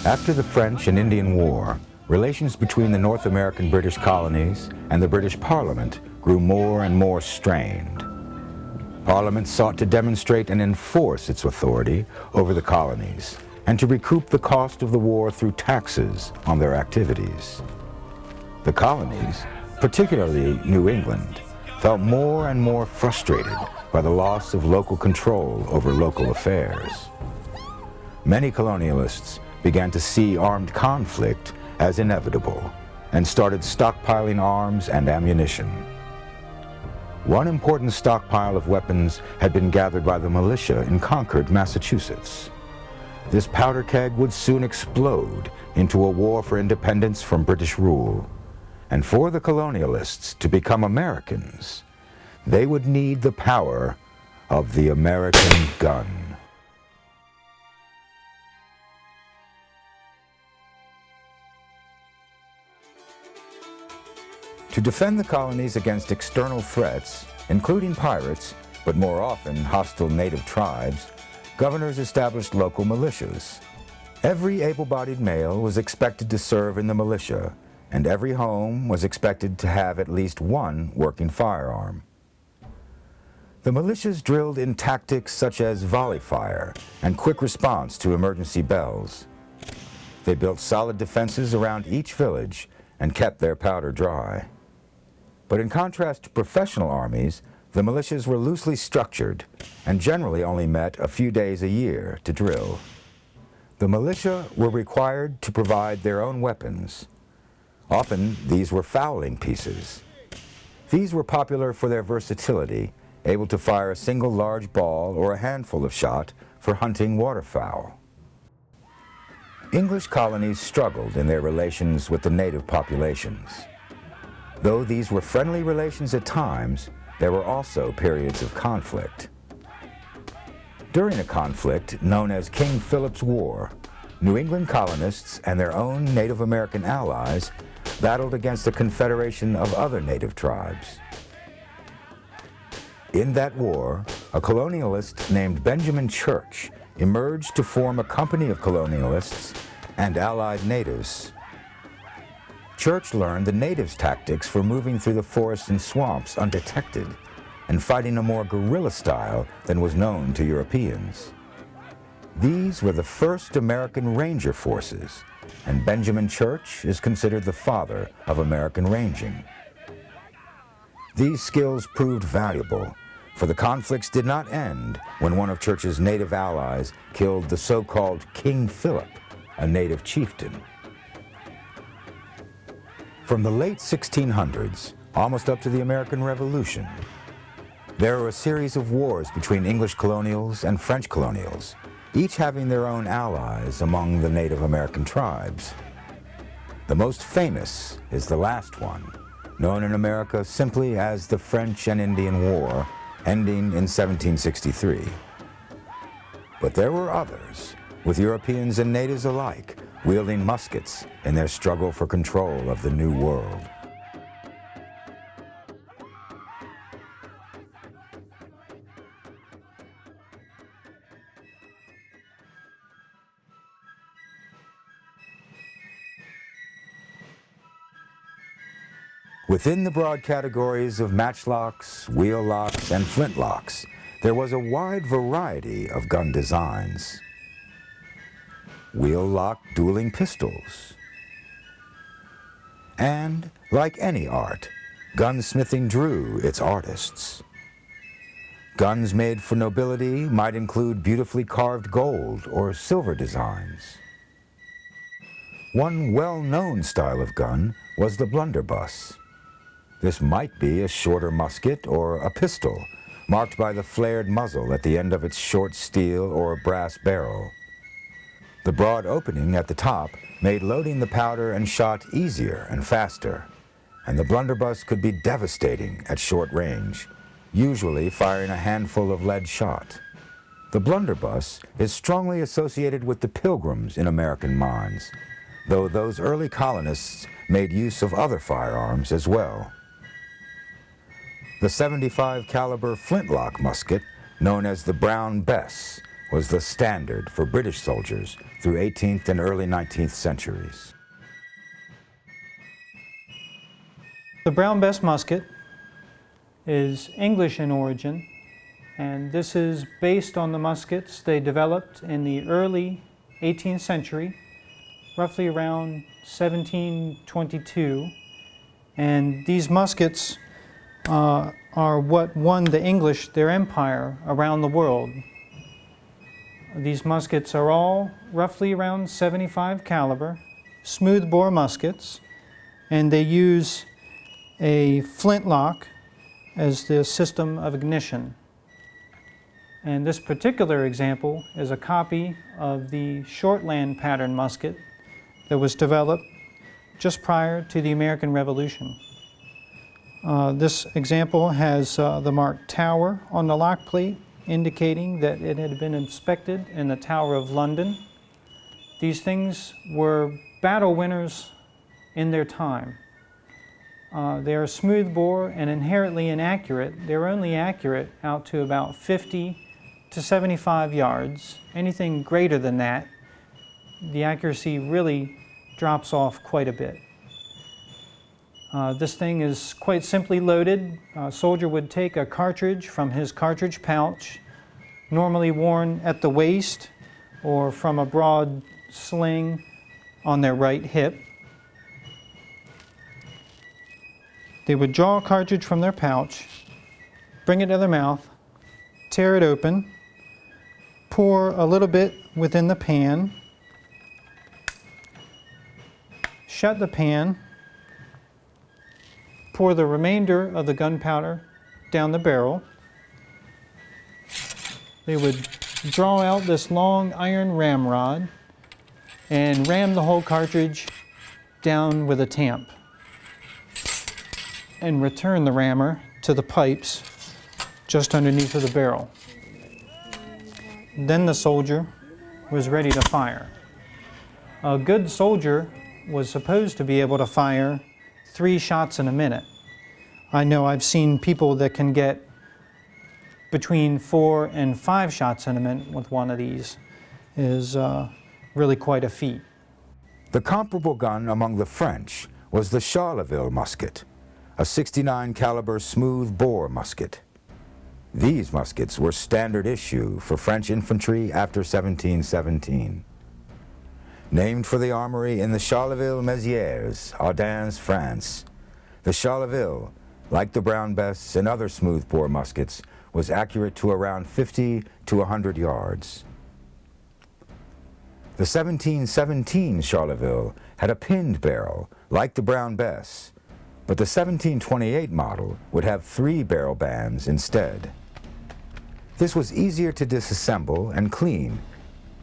After the French and Indian War, relations between the North American British colonies and the British Parliament grew more and more strained. Parliament sought to demonstrate and enforce its authority over the colonies and to recoup the cost of the war through taxes on their activities. The colonies, particularly New England, felt more and more frustrated by the loss of local control over local affairs. Many colonialists began to see armed conflict as inevitable and started stockpiling arms and ammunition. One important stockpile of weapons had been gathered by the militia in Concord, Massachusetts. This powder keg would soon explode into a war for independence from British rule. And for the colonialists to become Americans, they would need the power of the American gun. To defend the colonies against external threats, including pirates, but more often hostile native tribes, governors established local militias. Every able-bodied male was expected to serve in the militia, and every home was expected to have at least one working firearm. The militias drilled in tactics such as volley fire and quick response to emergency bells. They built solid defenses around each village and kept their powder dry. But in contrast to professional armies, the militias were loosely structured and generally only met a few days a year to drill. The militia were required to provide their own weapons. Often, these were fowling pieces. These were popular for their versatility, able to fire a single large ball or a handful of shot for hunting waterfowl. English colonies struggled in their relations with the native populations. Though these were friendly relations at times, there were also periods of conflict. During a conflict known as King Philip's War, New England colonists and their own Native American allies battled against a confederation of other native tribes. In that war, a colonialist named Benjamin Church emerged to form a company of colonialists and allied natives. Church learned the natives' tactics for moving through the forests and swamps undetected and fighting a more guerrilla style than was known to Europeans. These were the first American Ranger forces, and Benjamin Church is considered the father of American ranging. These skills proved valuable, for the conflicts did not end when one of Church's native allies killed the so-called King Philip, a native chieftain. From the late 1600s, almost up to the American Revolution, there were a series of wars between English colonials and French colonials, each having their own allies among the Native American tribes. The most famous is the last one, known in America simply as the French and Indian War, ending in 1763. But there were others, with Europeans and natives alike, wielding muskets in their struggle for control of the New World. Within the broad categories of matchlocks, wheel locks, and flintlocks, there was a wide variety of gun designs. Wheel-lock dueling pistols. And, like any art, gunsmithing drew its artists. Guns made for nobility might include beautifully carved gold or silver designs. One well-known style of gun was the blunderbuss. This might be a shorter musket or a pistol, marked by the flared muzzle at the end of its short steel or brass barrel. The broad opening at the top made loading the powder and shot easier and faster, and the blunderbuss could be devastating at short range, usually firing a handful of lead shot. The blunderbuss is strongly associated with the Pilgrims in American minds, though those early colonists made use of other firearms as well. The .75 caliber Flintlock musket, known as the Brown Bess, was the standard for British soldiers through 18th and early 19th centuries. The Brown Bess musket is English in origin, and this is based on the muskets they developed in the early 18th century, roughly around 1722. And these muskets are what won the English their empire around the world. These muskets are all roughly around 75 caliber, smoothbore muskets, and they use a flintlock as the system of ignition. And this particular example is a copy of the Shortland pattern musket that was developed just prior to the American Revolution. This example has the marked Tower on the lock plate, indicating that it had been inspected in the Tower of London. These things were battle winners in their time. They are smoothbore and inherently inaccurate. They're only accurate out to about 50 to 75 yards. Anything greater than that, the accuracy really drops off quite a bit. This thing is quite simply loaded. A soldier would take a cartridge from his cartridge pouch, normally worn at the waist or from a broad sling on their right hip. They would draw a cartridge from their pouch, bring it to their mouth, tear it open, pour a little bit within the pan, shut the pan, pour the remainder of the gunpowder down the barrel. They would draw out this long iron ramrod and ram the whole cartridge down with a tamp and return the rammer to the pipes just underneath of the barrel. Then the soldier was ready to fire. A good soldier was supposed to be able to fire 3 shots in a minute. I know I've seen people that can get between 4 and 5 shots in a minute with one of these. Is really quite a feat. The comparable gun among the French was the Charleville musket, a 69 caliber smooth bore musket. These muskets were standard issue for French infantry after 1717. Named for the armory in the Charleville-Mézières, Ardennes, France, the Charleville, like the Brown Bess and other smoothbore muskets, was accurate to around 50 to 100 yards. The 1717 Charleville had a pinned barrel, like the Brown Bess, but the 1728 model would have 3 barrel bands instead. This was easier to disassemble and clean,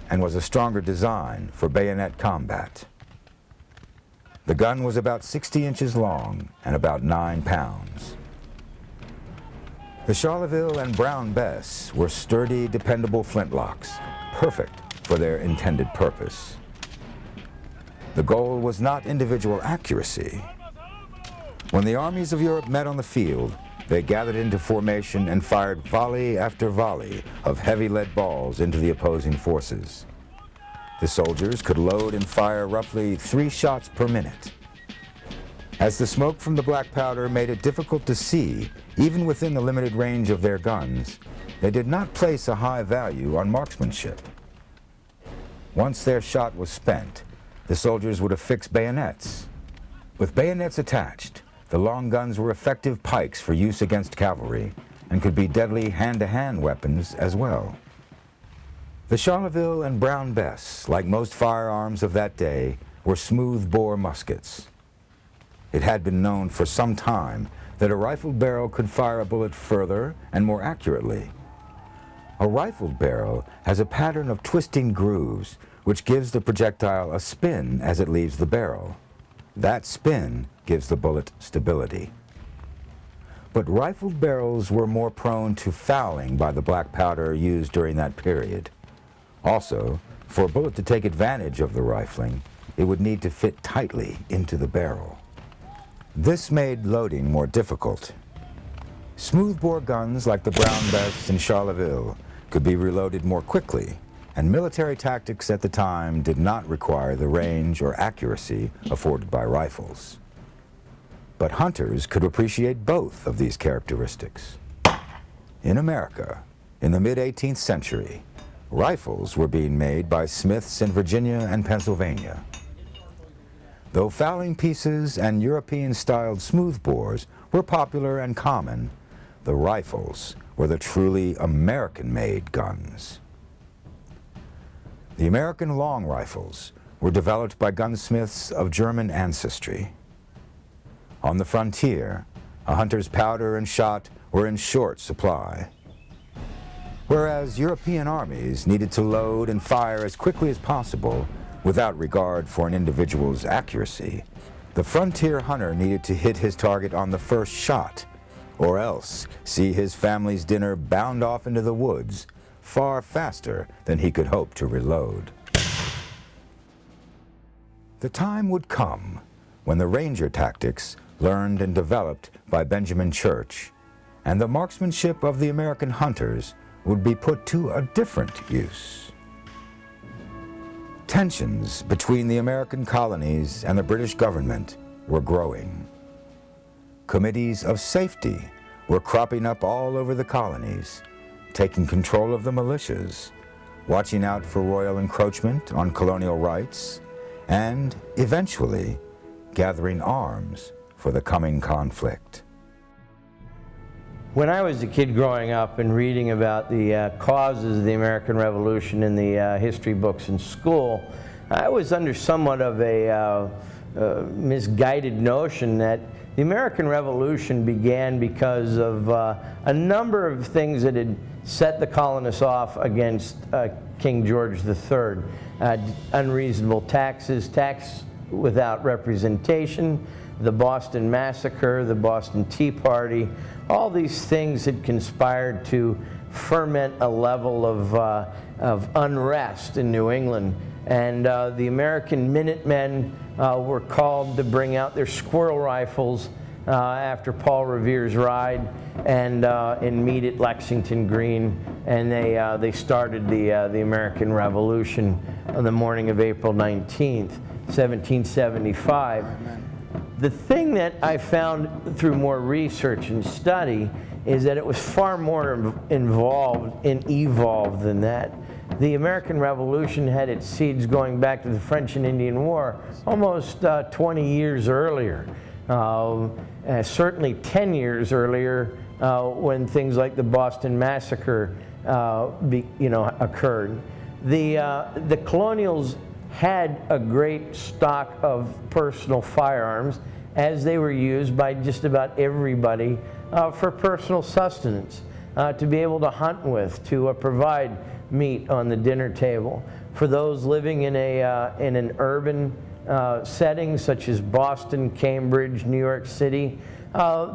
and was a stronger design for bayonet combat. The gun was about 60 inches long and about 9 pounds. The Charleville and Brown Bess were sturdy, dependable flintlocks, perfect for their intended purpose. The goal was not individual accuracy. When the armies of Europe met on the field, they gathered into formation and fired volley after volley of heavy lead balls into the opposing forces. The soldiers could load and fire roughly 3 shots per minute. As the smoke from the black powder made it difficult to see, even within the limited range of their guns, they did not place a high value on marksmanship. Once their shot was spent, the soldiers would affix bayonets. With bayonets attached, the long guns were effective pikes for use against cavalry and could be deadly hand-to-hand weapons as well. The Charleville and Brown Bess, like most firearms of that day, were smooth-bore muskets. It had been known for some time that a rifled barrel could fire a bullet further and more accurately. A rifled barrel has a pattern of twisting grooves which gives the projectile a spin as it leaves the barrel. That spin gives the bullet stability. But rifled barrels were more prone to fouling by the black powder used during that period. Also, for a bullet to take advantage of the rifling, it would need to fit tightly into the barrel. This made loading more difficult. Smoothbore guns like the Brown Bess and Charleville could be reloaded more quickly, and military tactics at the time did not require the range or accuracy afforded by rifles. But hunters could appreciate both of these characteristics. In America, in the mid-18th century, rifles were being made by smiths in Virginia and Pennsylvania. Though fowling pieces and European-styled smoothbores were popular and common, the rifles were the truly American-made guns. The American long rifles were developed by gunsmiths of German ancestry. On the frontier, a hunter's powder and shot were in short supply. Whereas European armies needed to load and fire as quickly as possible without regard for an individual's accuracy, the frontier hunter needed to hit his target on the first shot, or else see his family's dinner bound off into the woods far faster than he could hope to reload. The time would come when the ranger tactics, learned and developed by Benjamin Church, and the marksmanship of the American hunters would be put to a different use. Tensions between the American colonies and the British government were growing. Committees of safety were cropping up all over the colonies, taking control of the militias, watching out for royal encroachment on colonial rights, and eventually gathering arms for the coming conflict. When I was a kid growing up and reading about the causes of the American Revolution in the history books in school, I was under somewhat of a misguided notion that the American Revolution began because of a number of things that had set the colonists off against King George III. Unreasonable taxes, tax without representation, the Boston Massacre, the Boston Tea Party. All these things had conspired to ferment a level of unrest in New England. And the American Minutemen were called to bring out their squirrel rifles after Paul Revere's ride and meet at Lexington Green. And they started the American Revolution on the morning of April 19th, 1775. The thing that I found through more research and study is that it was far more involved and evolved than that. The American Revolution had its seeds going back to the French and Indian War almost 20 years earlier. Certainly 10 years earlier when things like the Boston Massacre occurred. The colonials had a great stock of personal firearms, as they were used by just about everybody for personal sustenance, to be able to hunt with, to provide meat on the dinner table. For those living in an urban setting such as Boston, Cambridge, New York City,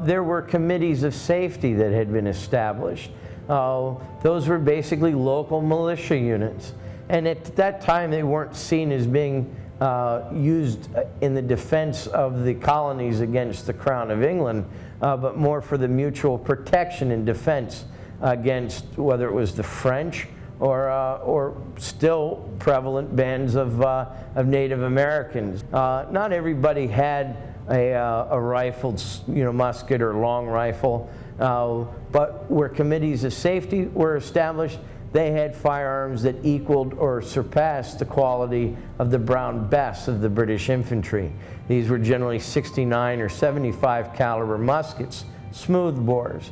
there were committees of safety that had been established. Those were basically local militia units. And at that time, they weren't seen as being used in the defense of the colonies against the Crown of England, but more for the mutual protection and defense against whether it was the French or still prevalent bands of Native Americans. Not everybody had a rifled, musket or long rifle, but where committees of safety were established, they had firearms that equaled or surpassed the quality of the Brown Bess of the British infantry. These were generally 69 or 75 caliber muskets, smoothbores.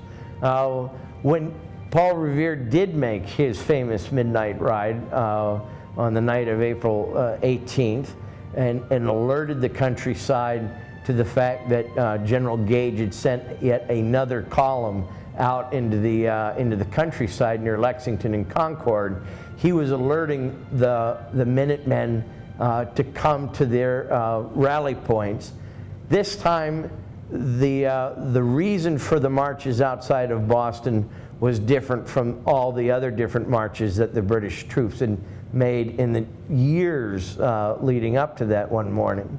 When Paul Revere did make his famous midnight ride on the night of April 18th and alerted the countryside to the fact that General Gage had sent yet another column out into the countryside near Lexington and Concord, he was alerting the Minutemen to come to their rally points. This time, the reason for the marches outside of Boston was different from all the other different marches that the British troops had made in the years leading up to that one morning.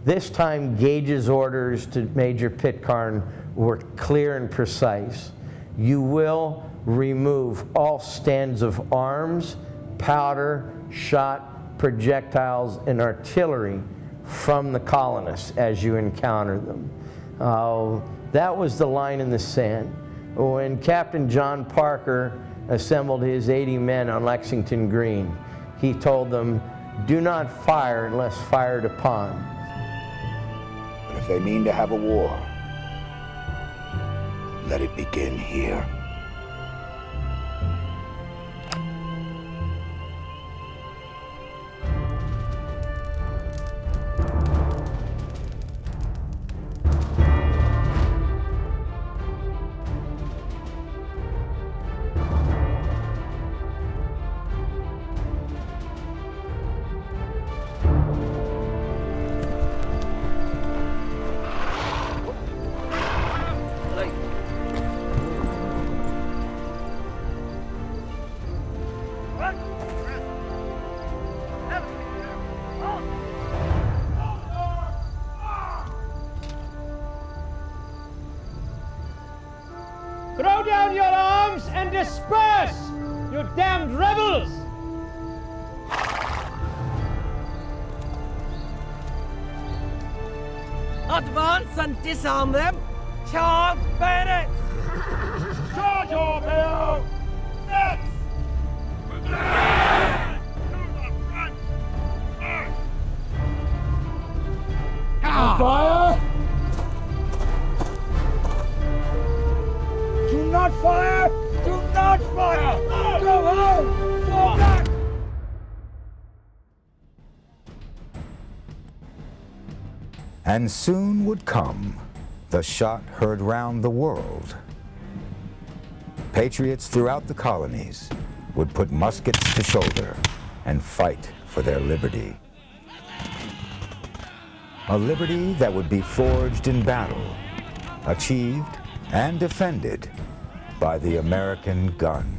This time, Gage's orders to Major Pitcairn were clear and precise. You will remove all stands of arms powder, shot, projectiles, and artillery from the colonists as you encounter them. That was the line in the sand. When Captain John Parker assembled his 80 men on Lexington Green, he told them, "Do not fire unless fired upon." But if they mean to have a war, let it begin here. Throw down your arms and disperse, you damned rebels! Advance and disarm them! Charge bayonets! Charge your bayonets! Fire! Do not fire! Do not fire! Go home! Fall back! And soon would come the shot heard round the world. Patriots throughout the colonies would put muskets to shoulder and fight for their liberty. A liberty that would be forged in battle, achieved and defended by the American gun.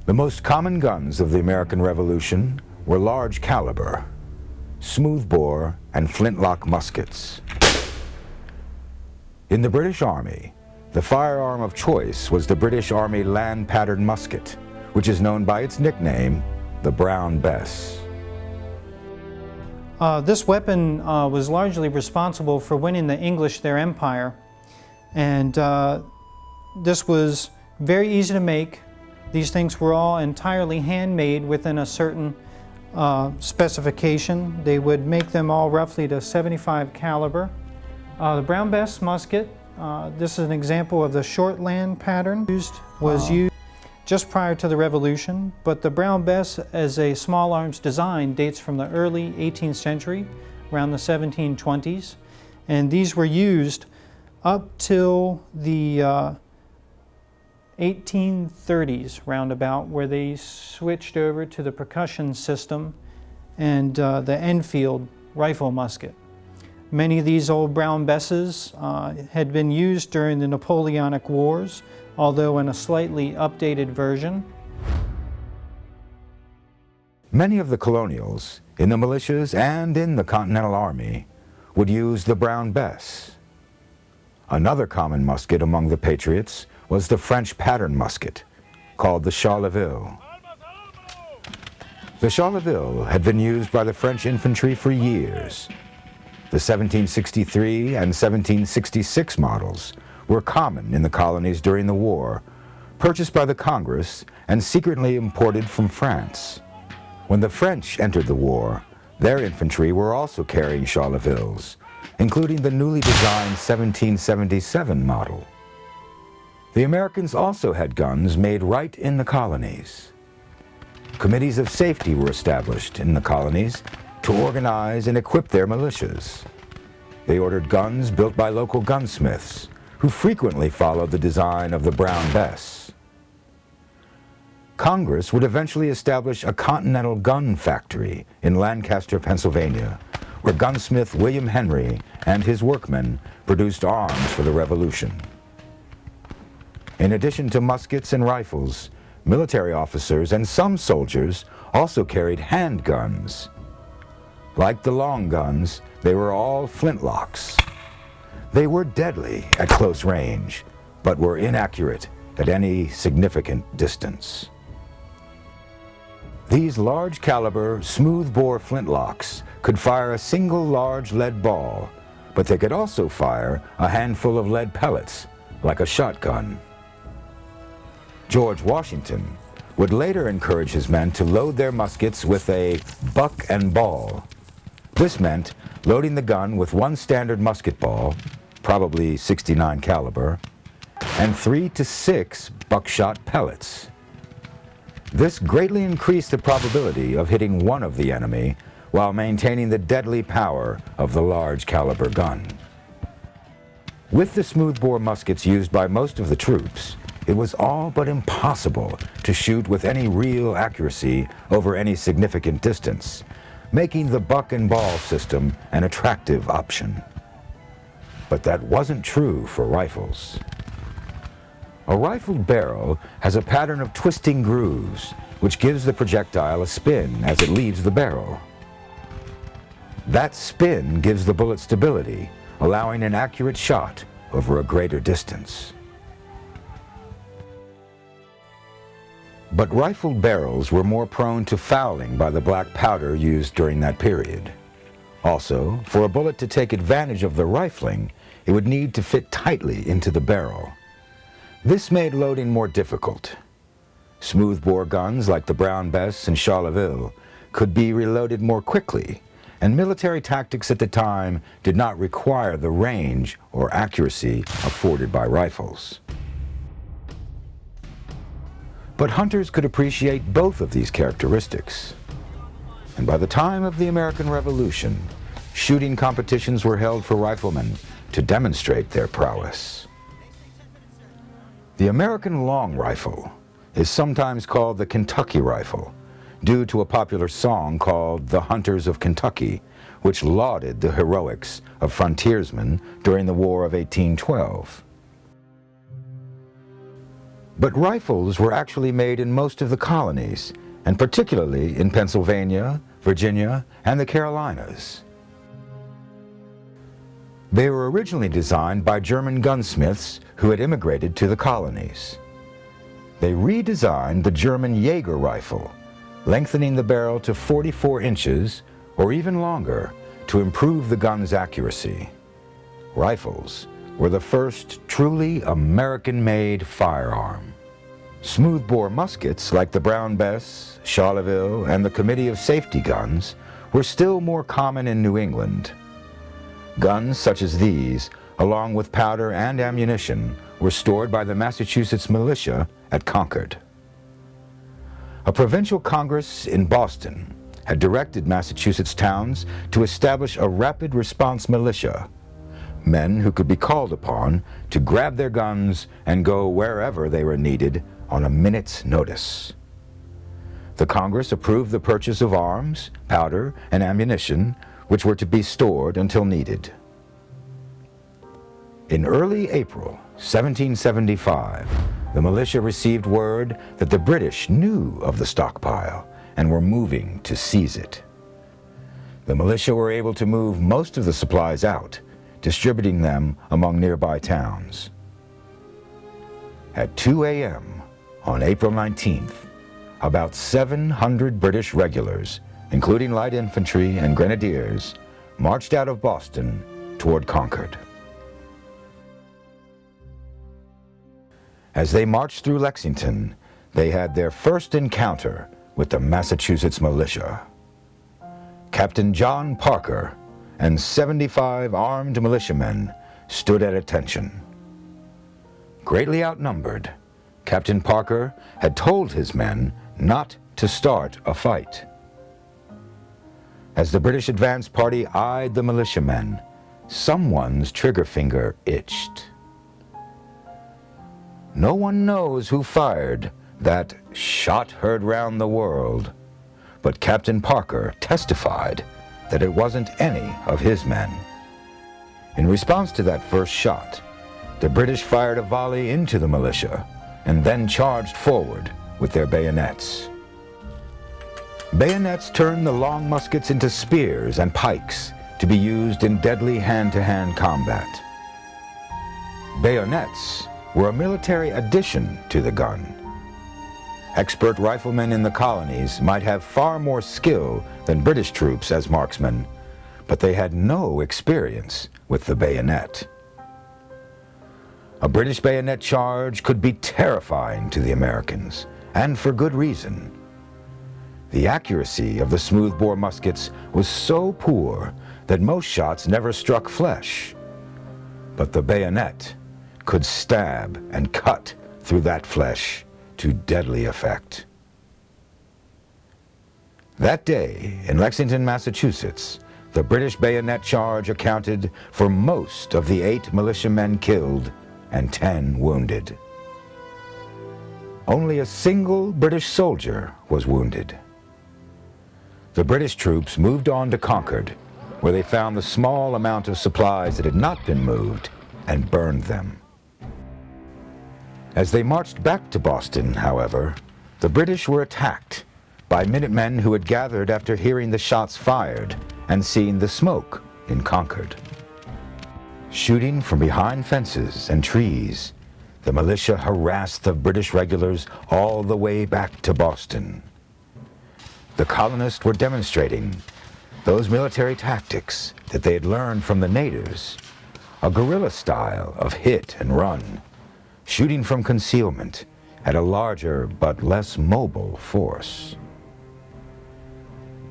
The most common guns of the American Revolution were large caliber, smoothbore, and flintlock muskets. In the British Army, the firearm of choice was the British Army land pattern musket, which is known by its nickname, the Brown Bess. This weapon was largely responsible for winning the English their empire, and this was very easy to make. These things were all entirely handmade within a certain specification. They would make them all roughly to 75 caliber. The Brown Bess musket, this is an example of the short land pattern used just prior to the Revolution, but the Brown Bess as a small arms design dates from the early 18th century, around the 1720s, and these were used up till the 1830s roundabout, where they switched over to the percussion system and the Enfield rifle musket. Many of these old Brown Besses had been used during the Napoleonic Wars, although in a slightly updated version. Many of the colonials, in the militias and in the Continental Army, would use the Brown Bess. Another common musket among the Patriots was the French pattern musket, called the Charleville. The Charleville had been used by the French infantry for years. The 1763 and 1766 models were common in the colonies during the war, purchased by the Congress and secretly imported from France. When the French entered the war, their infantry were also carrying Charlevilles, including the newly designed 1777 model. The Americans also had guns made right in the colonies. Committees of safety were established in the colonies to organize and equip their militias. They ordered guns built by local gunsmiths, who frequently followed the design of the Brown Bess. Congress would eventually establish a Continental gun factory in Lancaster, Pennsylvania, where gunsmith William Henry and his workmen produced arms for the Revolution. In addition to muskets and rifles, military officers and some soldiers also carried handguns. Like the long guns, they were all flintlocks. They were deadly at close range, but were inaccurate at any significant distance. These large caliber, smoothbore flintlocks could fire a single large lead ball, but they could also fire a handful of lead pellets, like a shotgun. George Washington would later encourage his men to load their muskets with a buck and ball. This meant loading the gun with one standard musket ball, probably 69 caliber, and 3 to 6 buckshot pellets. This greatly increased the probability of hitting one of the enemy while maintaining the deadly power of the large caliber gun. With the smoothbore muskets used by most of the troops, it was all but impossible to shoot with any real accuracy over any significant distance, making the buck and ball system an attractive option. But that wasn't true for rifles. A rifled barrel has a pattern of twisting grooves, which gives the projectile a spin as it leaves the barrel. That spin gives the bullet stability, allowing an accurate shot over a greater distance. But rifled barrels were more prone to fouling by the black powder used during that period. Also, for a bullet to take advantage of the rifling, it would need to fit tightly into the barrel. This made loading more difficult. Smoothbore guns like the Brown Bess and Charleville could be reloaded more quickly, and military tactics at the time did not require the range or accuracy afforded by rifles. But hunters could appreciate both of these characteristics. And by the time of the American Revolution, shooting competitions were held for riflemen to demonstrate their prowess. The American long rifle is sometimes called the Kentucky rifle, due to a popular song called The Hunters of Kentucky, which lauded the heroics of frontiersmen during the War of 1812. But rifles were actually made in most of the colonies, and particularly in Pennsylvania, Virginia, and the Carolinas. They were originally designed by German gunsmiths who had immigrated to the colonies. They redesigned the German Jaeger rifle, lengthening the barrel to 44 inches or even longer to improve the gun's accuracy. Rifles were the first truly American-made firearm. Smoothbore muskets like the Brown Bess, Charleville, and the Committee of Safety guns were still more common in New England. Guns such as these, along with powder and ammunition, were stored by the Massachusetts militia at Concord. A provincial congress in Boston had directed Massachusetts towns to establish a rapid response militia, men who could be called upon to grab their guns and go wherever they were needed on a minute's notice. The Congress approved the purchase of arms, powder, and ammunition, which were to be stored until needed. In early April 1775, the militia received word that the British knew of the stockpile and were moving to seize it. The militia were able to move most of the supplies out, distributing them among nearby towns. At 2 a.m. on April 19th, about 700 British regulars, including light infantry and grenadiers, marched out of Boston toward Concord. As they marched through Lexington, they had their first encounter with the Massachusetts militia. Captain John Parker and 75 armed militiamen stood at attention. Greatly outnumbered, Captain Parker had told his men not to start a fight. As the British advance party eyed the militiamen, someone's trigger finger itched. No one knows who fired that shot heard round the world, but Captain Parker testified that it wasn't any of his men. In response to that first shot, the British fired a volley into the militia and then charged forward with their bayonets. Bayonets turned the long muskets into spears and pikes to be used in deadly hand-to-hand combat. Bayonets were a military addition to the gun. expert riflemen in the colonies might have far more skill than British troops as marksmen, but they had no experience with the bayonet. A British bayonet charge could be terrifying to the Americans, and for good reason. The accuracy of the smoothbore muskets was so poor that most shots never struck flesh. But the bayonet could stab and cut through that flesh to deadly effect. That day in Lexington, Massachusetts, the British bayonet charge accounted for most of the 8 militiamen killed and 10 wounded. Only a single British soldier was wounded. The British troops moved on to Concord, where they found the small amount of supplies that had not been moved and burned them. As they marched back to Boston, however, the British were attacked by Minutemen who had gathered after hearing the shots fired and seeing the smoke in Concord. Shooting from behind fences and trees, the militia harassed the British regulars all the way back to Boston. The colonists were demonstrating those military tactics that they had learned from the natives, a guerrilla style of hit and run, shooting from concealment at a larger but less mobile force.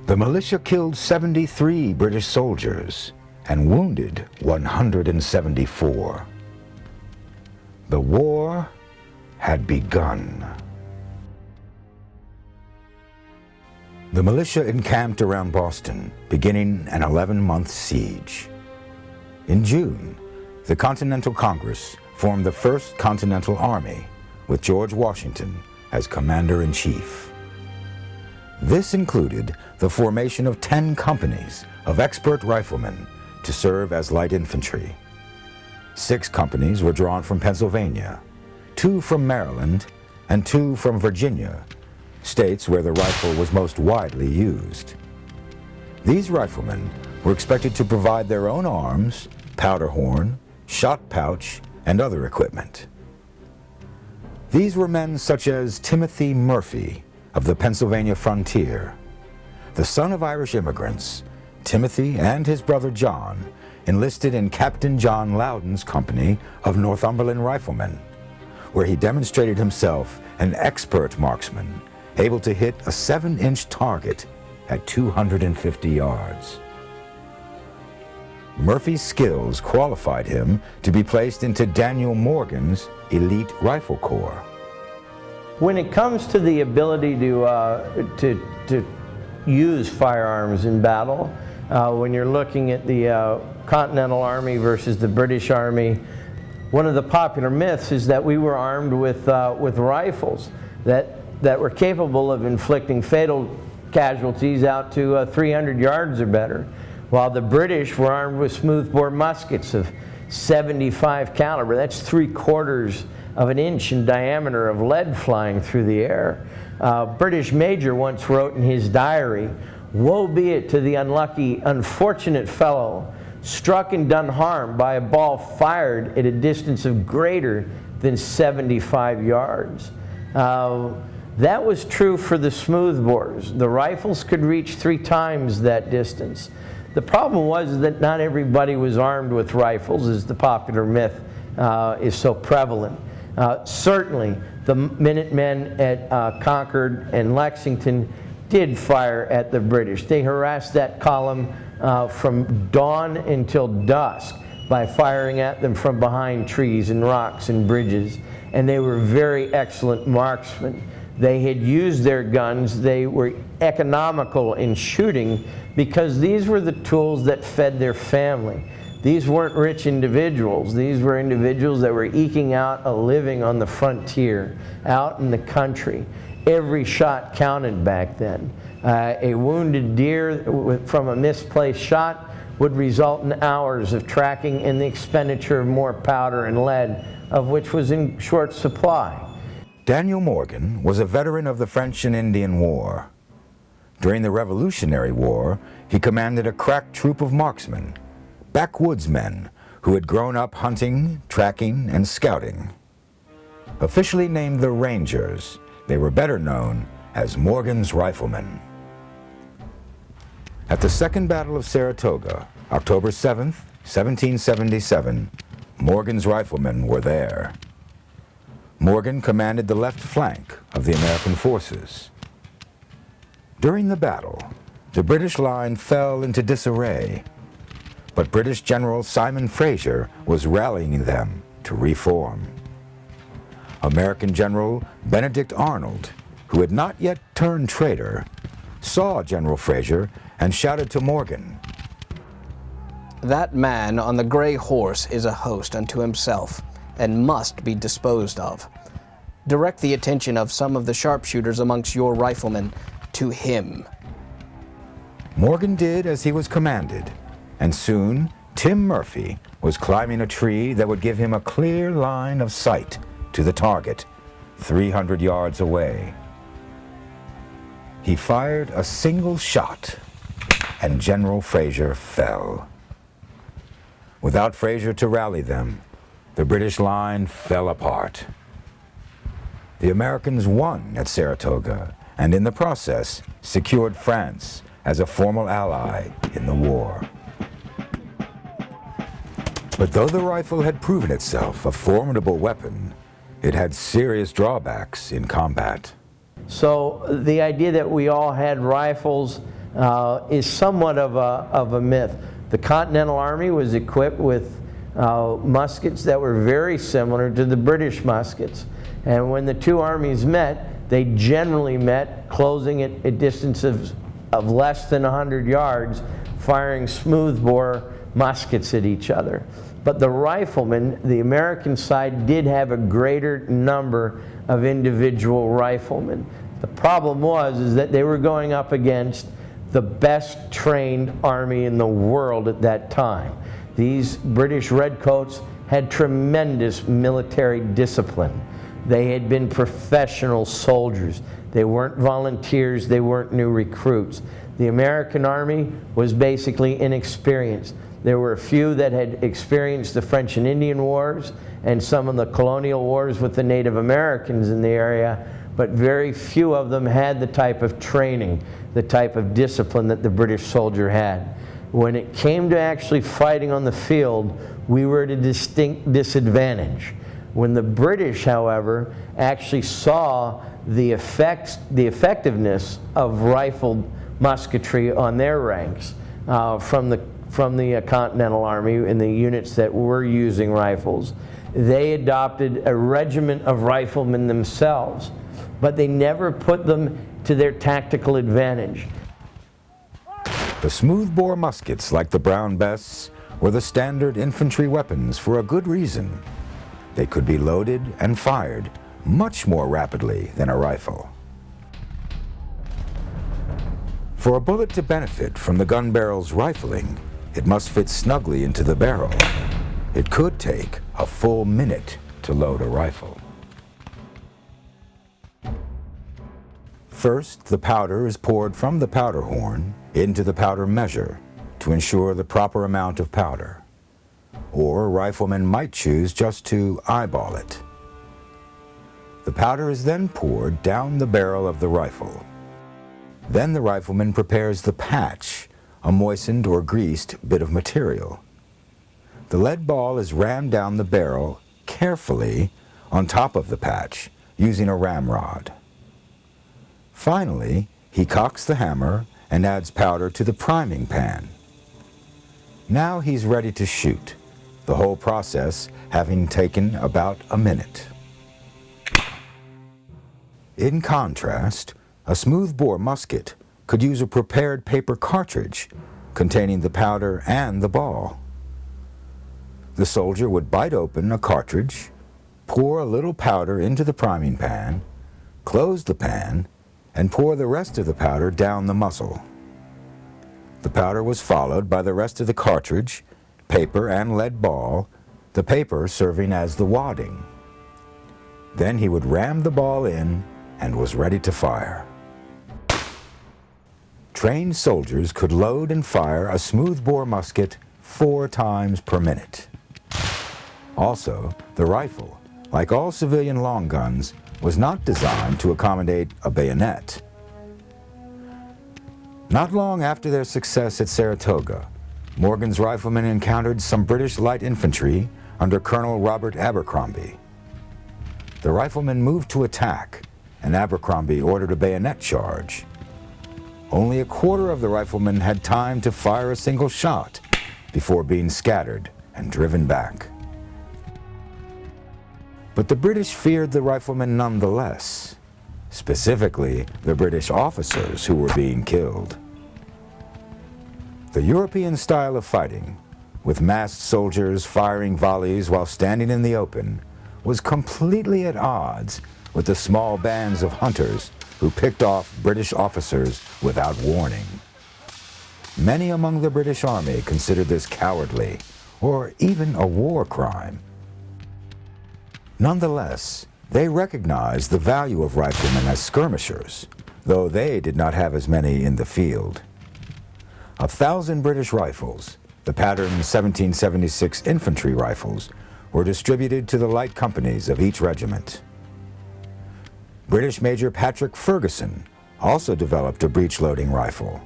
The militia killed 73 British soldiers and wounded 174. The war had begun. The militia encamped around Boston, beginning an 11-month siege. In June, the Continental Congress formed the First Continental Army, with George Washington as Commander-in-Chief. This included the formation of 10 companies of expert riflemen to serve as light infantry. 6 companies were drawn from Pennsylvania, 2 from Maryland, and 2 from Virginia, states where the rifle was most widely used. These riflemen were expected to provide their own arms, powder horn, shot pouch, and other equipment. These were men such as Timothy Murphy of the Pennsylvania frontier. The son of Irish immigrants, Timothy and his brother John enlisted in Captain John Loudon's company of Northumberland Riflemen, where he demonstrated himself an expert marksman, able to hit a 7-inch target at 250 yards. Murphy's skills qualified him to be placed into Daniel Morgan's elite rifle corps. When it comes to the ability to use firearms in battle, when you're looking at the Continental Army versus the British Army, one of the popular myths is that we were armed with rifles that were capable of inflicting fatal casualties out to 300 yards or better, while the British were armed with smoothbore muskets of 75 caliber. That's 3/4 of an inch in diameter of lead flying through the air. British Major once wrote in his diary, "Woe be it to the unfortunate fellow struck and done harm by a ball fired at a distance of greater than 75 yards." That was true for the smoothbores. The rifles could reach 3 times that distance. The problem was that not everybody was armed with rifles, as the popular myth is so prevalent. Certainly, the Minutemen at Concord and Lexington did fire at the British. They harassed that column from dawn until dusk by firing at them from behind trees and rocks and bridges. And they were very excellent marksmen. They had used their guns. They were economical in shooting because these were the tools that fed their family. These weren't rich individuals. These were individuals that were eking out a living on the frontier, out in the country. Every shot counted back then. A wounded deer from a misplaced shot would result in hours of tracking and the expenditure of more powder and lead, of which was in short supply. Daniel Morgan was a veteran of the French and Indian War. During the Revolutionary War, he commanded a crack troop of marksmen, backwoodsmen who had grown up hunting, tracking, and scouting. Officially named the Rangers, They were better known as Morgan's Riflemen. At the Second Battle of Saratoga, October 7th, 1777, Morgan's Riflemen were there. Morgan commanded the left flank of the American forces. During the battle, the British line fell into disarray, but British General Simon Fraser was rallying them to reform. American General Benedict Arnold, who had not yet turned traitor, saw General Fraser and shouted to Morgan, "That man on the gray horse is a host unto himself, and must be disposed of. Direct the attention of some of the sharpshooters amongst your riflemen to him." Morgan did as he was commanded, and soon Tim Murphy was climbing a tree that would give him a clear line of sight to the target, 300 yards away. He fired a single shot, and General Fraser fell. Without Fraser to rally them, the British line fell apart. The Americans won at Saratoga, and in the process secured France as a formal ally in the war. But though the rifle had proven itself a formidable weapon, it had serious drawbacks in combat. So the idea that we all had rifles is somewhat of a myth. The Continental Army was equipped with muskets that were very similar to the British muskets. And when the two armies met, they generally met closing at a distance of less than 100 yards, firing smoothbore muskets at each other. But the riflemen, the American side, did have a greater number of individual riflemen. The problem was that they were going up against the best trained army in the world at that time. These British redcoats had tremendous military discipline. They had been professional soldiers. They weren't volunteers, they weren't new recruits. The American army was basically inexperienced. There were a few that had experienced the French and Indian Wars and some of the colonial wars with the Native Americans in the area, but very few of them had the type of training, the type of discipline that the British soldier had. When it came to actually fighting on the field, we were at a distinct disadvantage. When the British, however, actually saw the effectiveness of rifled musketry on their ranks from the Continental Army and the units that were using rifles, they adopted a regiment of riflemen themselves, but they never put them to their tactical advantage. The smoothbore muskets, like the Brown Bests, were the standard infantry weapons for a good reason. They could be loaded and fired much more rapidly than a rifle. For a bullet to benefit from the gun barrel's rifling, it must fit snugly into the barrel. It could take a full minute to load a rifle. First, the powder is poured from the powder horn into the powder measure to ensure the proper amount of powder. Or riflemen might choose just to eyeball it. The powder is then poured down the barrel of the rifle. Then the rifleman prepares the patch, a moistened or greased bit of material. The lead ball is rammed down the barrel carefully on top of the patch using a ramrod. Finally, he cocks the hammer and adds powder to the priming pan. Now he's ready to shoot, the whole process having taken about a minute. In contrast, a smoothbore musket could use a prepared paper cartridge containing the powder and the ball. The soldier would bite open a cartridge, pour a little powder into the priming pan, close the pan, and pour the rest of the powder down the muzzle. The powder was followed by the rest of the cartridge, paper and lead ball, the paper serving as the wadding. Then he would ram the ball in and was ready to fire. Trained soldiers could load and fire a smoothbore musket 4 times per minute. Also, the rifle like all civilian long guns, was not designed to accommodate a bayonet. Not long after their success at Saratoga, Morgan's riflemen encountered some British light infantry under Colonel Robert Abercrombie. The riflemen moved to attack, and Abercrombie ordered a bayonet charge. Only a quarter of the riflemen had time to fire a single shot before being scattered and driven back. But the British feared the riflemen nonetheless, specifically the British officers who were being killed. The European style of fighting, with massed soldiers firing volleys while standing in the open, was completely at odds with the small bands of hunters who picked off British officers without warning. Many among the British Army considered this cowardly, or even a war crime. Nonetheless, they recognized the value of riflemen as skirmishers, though they did not have as many in the field. 1,000 British rifles, the pattern 1776 infantry rifles, were distributed to the light companies of each regiment. British Major Patrick Ferguson also developed a breech-loading rifle.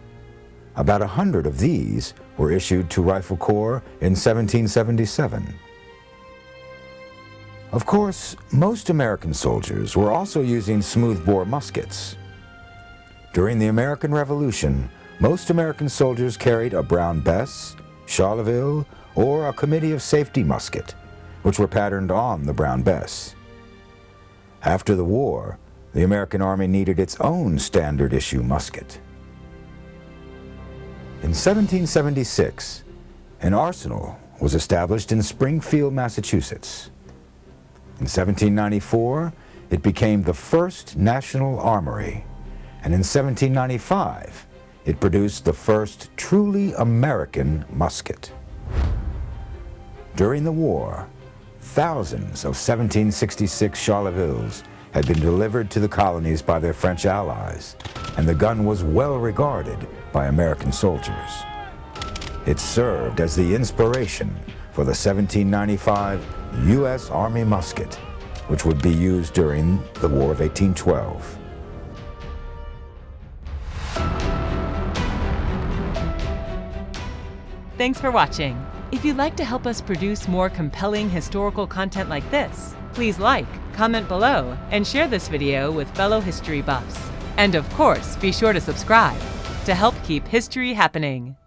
About 100 of these were issued to Rifle Corps in 1777. Of course, most American soldiers were also using smoothbore muskets. During the American Revolution, most American soldiers carried a Brown Bess, Charleville, or a Committee of Safety musket, which were patterned on the Brown Bess. After the war, the American Army needed its own standard issue musket. In 1776, an arsenal was established in Springfield, Massachusetts. In 1794, it became the first national armory, and in 1795, it produced the first truly American musket. During the war, thousands of 1766 Charlevilles had been delivered to the colonies by their French allies, and the gun was well regarded by American soldiers. It served as the inspiration for the 1795 U.S. Army musket, which would be used during the War of 1812. Thanks for watching. If you'd like to help us produce more compelling historical content like this, please like, comment below, and share this video with fellow history buffs. And of course, be sure to subscribe to help keep history happening.